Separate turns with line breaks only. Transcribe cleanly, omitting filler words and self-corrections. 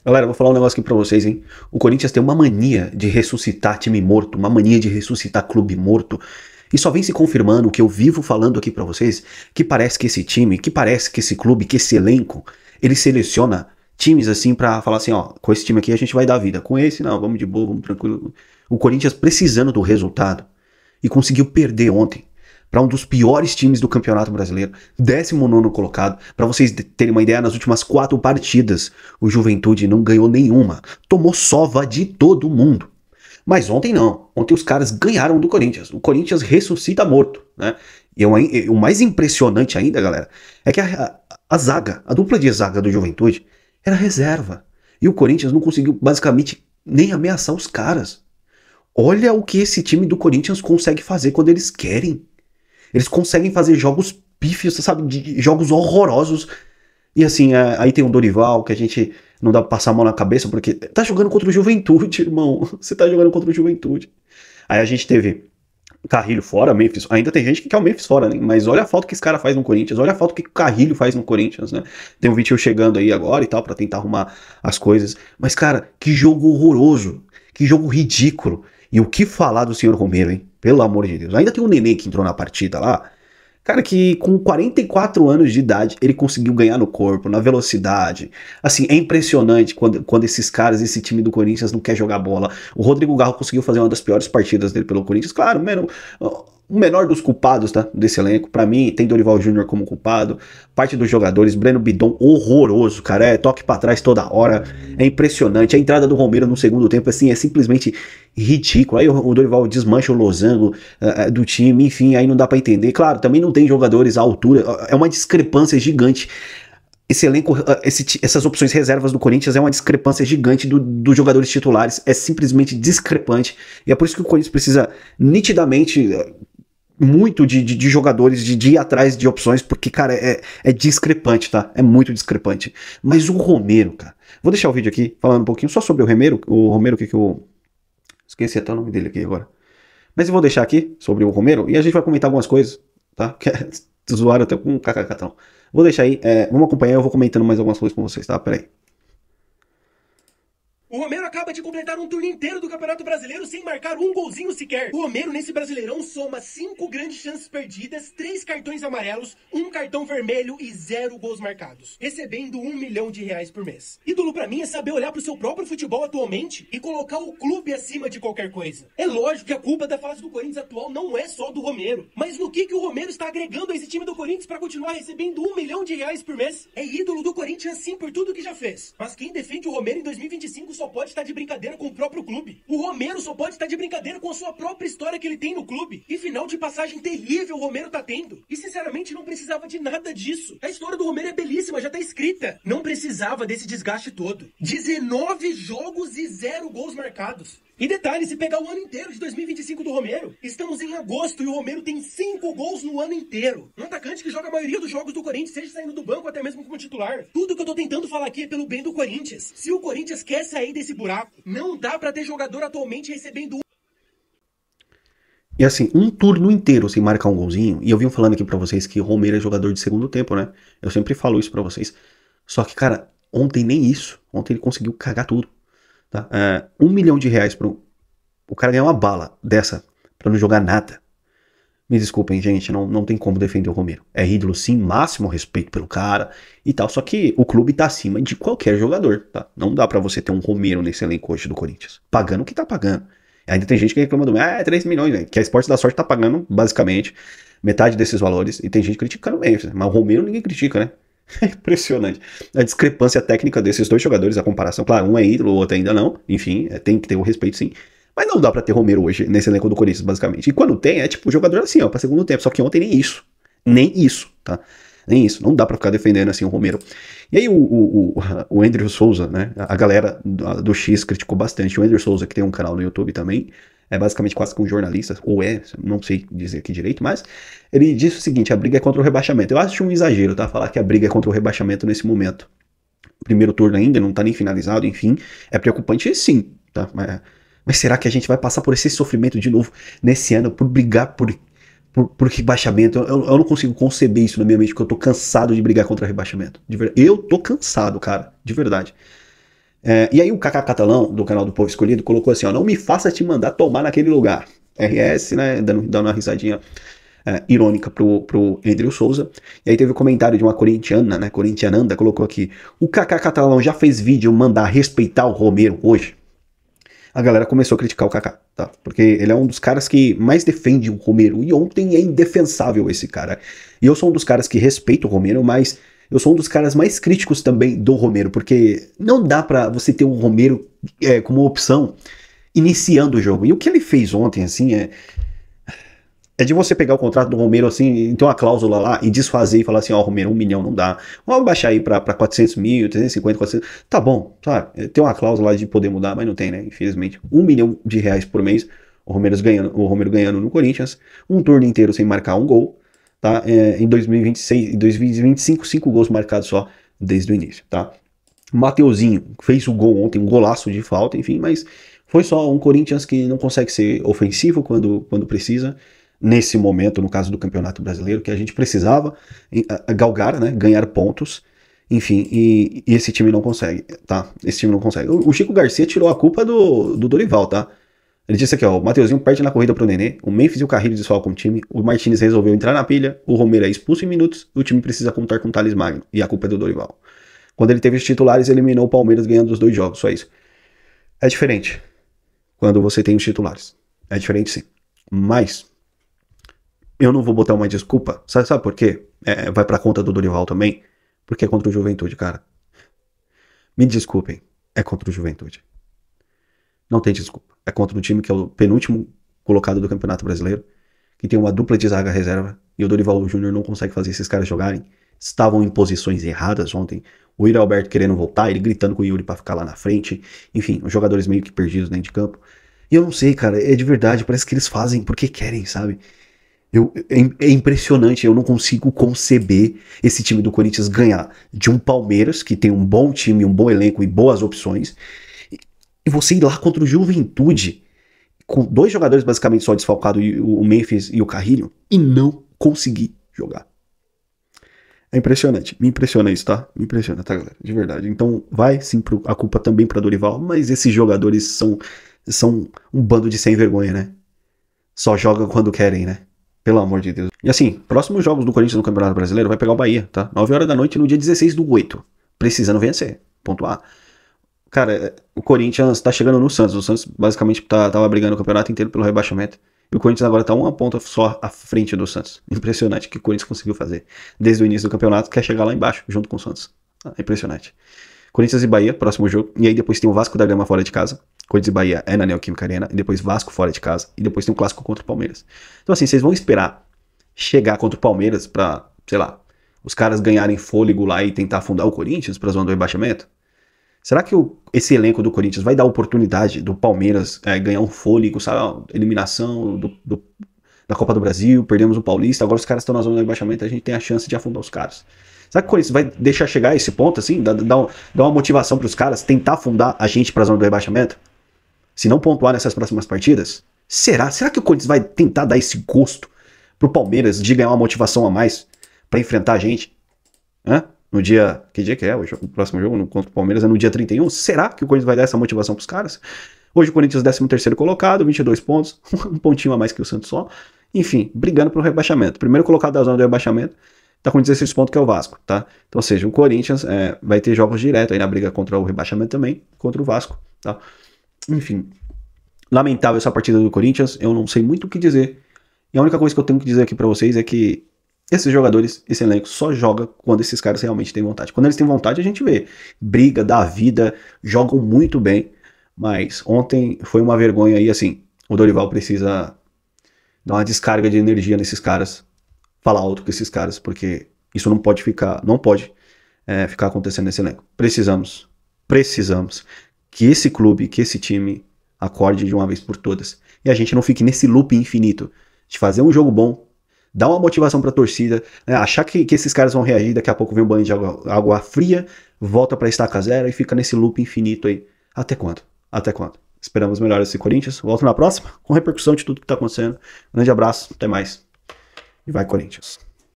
Galera, eu vou falar um negócio aqui pra vocês, hein? O Corinthians tem uma mania de ressuscitar time morto, uma mania de ressuscitar clube morto. E só vem se confirmando o que eu vivo falando aqui pra vocês, que parece que esse time, que parece que esse clube, que esse elenco, ele seleciona times assim pra falar assim, ó, com esse time aqui a gente vai dar vida. Com esse, não, vamos de boa, vamos tranquilo. O Corinthians precisando do resultado e conseguiu perder ontem para um dos piores times do Campeonato Brasileiro, 19º colocado. Para vocês terem uma ideia, nas últimas 4 partidas, o Juventude não ganhou nenhuma, tomou sova de todo mundo. Mas ontem não, ontem os caras ganharam do Corinthians, o Corinthians ressuscita morto, né? E o mais impressionante ainda, galera, é que a zaga, a dupla de zaga do Juventude era reserva. E o Corinthians não conseguiu basicamente nem ameaçar os caras. Olha o que esse time do Corinthians consegue fazer quando eles querem. Eles conseguem fazer jogos pífios, sabe? Jogos horrorosos. E assim, aí tem o Dorival, que a gente não dá pra passar a mão na cabeça, porque tá jogando contra o Juventude, irmão. Você tá jogando contra o Juventude. Aí a gente teve Carrilho fora, Memphis. Ainda tem gente que quer o Memphis fora, né? Mas olha a falta que esse cara faz no Corinthians, olha a falta que o Carrilho faz no Corinthians, né? Tem um Vitinho chegando aí agora e tal, pra tentar arrumar as coisas. Mas, cara, que jogo horroroso. Que jogo ridículo. E o que falar do senhor Romero, hein? Pelo amor de Deus. Ainda tem o Nenê que entrou na partida lá. Cara, que com 44 anos de idade, ele conseguiu ganhar no corpo, na velocidade. Assim, é impressionante quando esses caras, esse time do Corinthians não quer jogar bola. O Rodrigo Garro conseguiu fazer uma das piores partidas dele pelo Corinthians. Claro, o menor dos culpados, tá, desse elenco. Pra mim, tem Dorival Júnior como culpado. Parte dos jogadores, Breno Bidon, horroroso, cara. É toque pra trás toda hora. É impressionante. A entrada do Romero no segundo tempo, assim, é simplesmente ridículo. Aí o Dorival desmancha o losango do time, enfim, aí não dá pra entender. Claro, também não tem jogadores à altura. É uma discrepância gigante. Esse elenco, essas opções reservas do Corinthians é uma discrepância gigante dos jogadores titulares. É simplesmente discrepante. E é por isso que o Corinthians precisa nitidamente muito de jogadores, de ir atrás de opções, porque, cara, é discrepante, tá? É muito discrepante. Mas o Romero, cara. Vou deixar o vídeo aqui falando um pouquinho só sobre o Romero. O Romero, que eu. Esqueci até o nome dele aqui agora. Mas eu vou deixar aqui sobre o Romero e a gente vai comentar algumas coisas, tá? Que zoaram até com um kkk. Vou deixar aí, vamos acompanhar, eu vou comentando mais algumas coisas com vocês, tá? Pera aí.
O Romero acaba de completar um turno inteiro do Campeonato Brasileiro sem marcar um golzinho sequer. O Romero, nesse Brasileirão, soma 5 grandes chances perdidas, 3 cartões amarelos, 1 cartão vermelho e 0 gols marcados, recebendo R$1 milhão por mês. Ídolo pra mim é saber olhar pro seu próprio futebol atualmente e colocar o clube acima de qualquer coisa. É lógico que a culpa da fase do Corinthians atual não é só do Romero, mas no que o Romero está agregando a esse time do Corinthians pra continuar recebendo R$1 milhão por mês? É ídolo do Corinthians sim por tudo que já fez, mas quem defende o Romero em 2025 só pode estar de brincadeira com o próprio clube. O Romero só pode estar de brincadeira com a sua própria história que ele tem no clube. E final de passagem terrível o Romero tá tendo. E sinceramente não precisava de nada disso. A história do Romero é belíssima, já tá escrita. Não precisava desse desgaste todo. 19 jogos e 0 gols marcados. E detalhe, se pegar o ano inteiro de 2025 do Romero, estamos em agosto e o Romero tem 5 gols no ano inteiro. Um atacante que joga a maioria dos jogos do Corinthians, seja saindo do banco até mesmo como titular. Tudo que eu tô tentando falar aqui é pelo bem do Corinthians. Se o Corinthians quer sair desse buraco, não dá pra ter jogador atualmente recebendo.
E assim, um turno inteiro sem marcar um golzinho, e eu vim falando aqui pra vocês que o Romero é jogador de segundo tempo, né? Eu sempre falo isso pra vocês. Só que, cara, ontem nem isso. Ontem ele conseguiu cagar tudo. Tá? R$1 milhão pro o cara ganhar uma bala dessa pra não jogar nada. Me desculpem, gente, não tem como defender o Romero. É ídolo sim, máximo respeito pelo cara e tal. Só que o clube tá acima de qualquer jogador, tá? Não dá pra você ter um Romero nesse elenco hoje do Corinthians. Pagando o que tá pagando. Ainda tem gente que reclama do é 3 milhões, né? Que a Esporte da Sorte tá pagando, basicamente, metade desses valores. E tem gente criticando mesmo. Mas o Romero ninguém critica, né? É impressionante. A discrepância técnica desses dois jogadores, a comparação, claro, um é ídolo, o outro ainda não. Enfim, tem que ter o respeito sim. Mas não dá pra ter Romero hoje nesse elenco do Corinthians, basicamente. E quando tem, é tipo jogador assim, ó, pra segundo tempo. Só que ontem nem isso. Nem isso, tá? Nem isso. Não dá pra ficar defendendo assim o Romero. E aí o Andrew Souza, né? A galera do X criticou bastante. O Andrew Souza, que tem um canal no YouTube também, é basicamente quase que um jornalista, ou não sei dizer aqui direito, mas ele disse o seguinte: a briga é contra o rebaixamento. Eu acho um exagero, tá? Falar que a briga é contra o rebaixamento nesse momento. Primeiro turno ainda, não tá nem finalizado, enfim. É preocupante sim, tá? Mas será que a gente vai passar por esse sofrimento de novo nesse ano, por brigar por rebaixamento? Eu não consigo conceber isso na minha mente, porque eu tô cansado de brigar contra rebaixamento. Eu tô cansado, cara, de verdade. E aí o Kaká Catalão, do canal do Povo Escolhido, colocou assim, ó, não me faça te mandar tomar naquele lugar. RS, né, dando uma risadinha irônica pro Edrio Souza. E aí teve o comentário de uma corintiana, né, corintiananda, colocou aqui, o Kaká Catalão já fez vídeo mandar respeitar o Romero hoje? A galera começou a criticar o Kaká, tá? Porque ele é um dos caras que mais defende o Romero. E ontem é indefensável esse cara. E eu sou um dos caras que respeito o Romero, mas eu sou um dos caras mais críticos também do Romero, porque não dá pra você ter um Romero como opção iniciando o jogo. E o que ele fez ontem, assim, é de você pegar o contrato do Romero assim, ter uma cláusula lá e desfazer e falar assim, ó, Romero, 1 milhão não dá. Vamos baixar aí pra 400 mil, 350, 400. Tá bom, sabe? Tem uma cláusula lá de poder mudar, mas não tem, né? Infelizmente. R$ 1 milhão por mês, o Romero ganhando no Corinthians, um turno inteiro sem marcar um gol, tá? Em 2026, em 2025, 5 gols marcados só desde o início, tá? Mateuzinho fez o gol ontem, um golaço de falta, enfim, mas foi só um Corinthians que não consegue ser ofensivo quando precisa. Nesse momento, no caso do Campeonato Brasileiro, que a gente precisava galgar, né, ganhar pontos, enfim, e esse time não consegue, tá? Esse time não consegue. O Chico Garcia tirou a culpa do Dorival, tá? Ele disse aqui, ó, o Mateuzinho perde na corrida pro Nenê, o Memphis e o Carrilho desfalcam o time, o Martinez resolveu entrar na pilha, o Romero é expulso em minutos, o time precisa contar com o Thales Magno, e a culpa é do Dorival. Quando ele teve os titulares, eliminou o Palmeiras ganhando os 2 jogos, só isso. É diferente quando você tem os titulares. É diferente sim. Mas eu não vou botar uma desculpa. Sabe por quê? Vai pra conta do Dorival também. Porque é contra o Juventude, cara. Me desculpem. É contra o Juventude. Não tem desculpa. É contra um time que é o penúltimo colocado do Campeonato Brasileiro. Que tem uma dupla de zaga reserva. E o Dorival Júnior não consegue fazer esses caras jogarem. Estavam em posições erradas ontem. O Yuri Alberto querendo voltar, ele gritando com o Yuri pra ficar lá na frente. Enfim, os jogadores meio que perdidos dentro de campo. E eu não sei, cara. É de verdade. Parece que eles fazem porque querem, sabe? É impressionante, eu não consigo conceber esse time do Corinthians ganhar de um Palmeiras, que tem um bom time, um bom elenco e boas opções, e você ir lá contra o Juventude, com 2 jogadores basicamente só desfalcados, o Memphis e o Carrilho, e não conseguir jogar. É impressionante, me impressiona isso, tá? Me impressiona, tá, galera? De verdade. Então vai sim a culpa também pra Dorival, mas esses jogadores são um bando de sem vergonha, né? Só jogam quando querem, né? Pelo amor de Deus. E assim, próximos jogos do Corinthians no Campeonato Brasileiro vai pegar o Bahia, tá? 9 horas da noite no dia 16/8. Precisando vencer. Ponto A. Cara, o Corinthians tá chegando no Santos. O Santos basicamente tava brigando o campeonato inteiro pelo rebaixamento. E o Corinthians agora tá uma ponta só à frente do Santos. Impressionante o que o Corinthians conseguiu fazer desde o início do campeonato, quer chegar lá embaixo, junto com o Santos. Impressionante. Corinthians e Bahia, próximo jogo. E aí depois tem o Vasco da Gama fora de casa. Corinthians e Bahia é na Neoquímica Arena. E depois Vasco fora de casa. E depois tem um clássico contra o Palmeiras. Então assim, vocês vão esperar chegar contra o Palmeiras pra, sei lá, os caras ganharem fôlego lá e tentar afundar o Corinthians pra zona do rebaixamento? Será que esse elenco do Corinthians vai dar oportunidade do Palmeiras ganhar um fôlego, sabe? Eliminação da Copa do Brasil, perdemos o Paulista, agora os caras estão na zona do rebaixamento, a gente tem a chance de afundar os caras. Será que o Corinthians vai deixar chegar a esse ponto, assim? Dar uma motivação para os caras, tentar afundar a gente para a zona do rebaixamento? Se não pontuar nessas próximas partidas? Será? Será que o Corinthians vai tentar dar esse gosto pro Palmeiras de ganhar uma motivação a mais para enfrentar a gente? No dia... Que dia que é? O próximo jogo contra o Palmeiras é no dia 31. Será que o Corinthians vai dar essa motivação pros caras? Hoje o Corinthians 13º colocado, 22 pontos, um pontinho a mais que o Santos só. Enfim, brigando pro rebaixamento. Primeiro colocado da zona do rebaixamento tá com 16 pontos, que é o Vasco, tá? Então, ou seja, o Corinthians vai ter jogos direto aí na briga contra o rebaixamento também, contra o Vasco, tá? Enfim, lamentável essa partida do Corinthians, eu não sei muito o que dizer. E a única coisa que eu tenho que dizer aqui pra vocês é que esses jogadores, esse elenco, só joga quando esses caras realmente têm vontade. Quando eles têm vontade, a gente vê. Briga, dá vida, jogam muito bem. Mas ontem foi uma vergonha aí, assim, o Dorival precisa dar uma descarga de energia nesses caras. Falar alto com esses caras, porque isso não pode ficar acontecendo nesse elenco. Precisamos que esse clube, que esse time acorde de uma vez por todas. E a gente não fique nesse loop infinito de fazer um jogo bom, dar uma motivação pra torcida, achar que esses caras vão reagir, daqui a pouco vem um banho de água fria, volta pra estaca zero e fica nesse loop infinito aí. Até quando? Até quando? Esperamos melhor esse Corinthians. Volto na próxima com repercussão de tudo que tá acontecendo. Um grande abraço, até mais. E vai, Corinthians.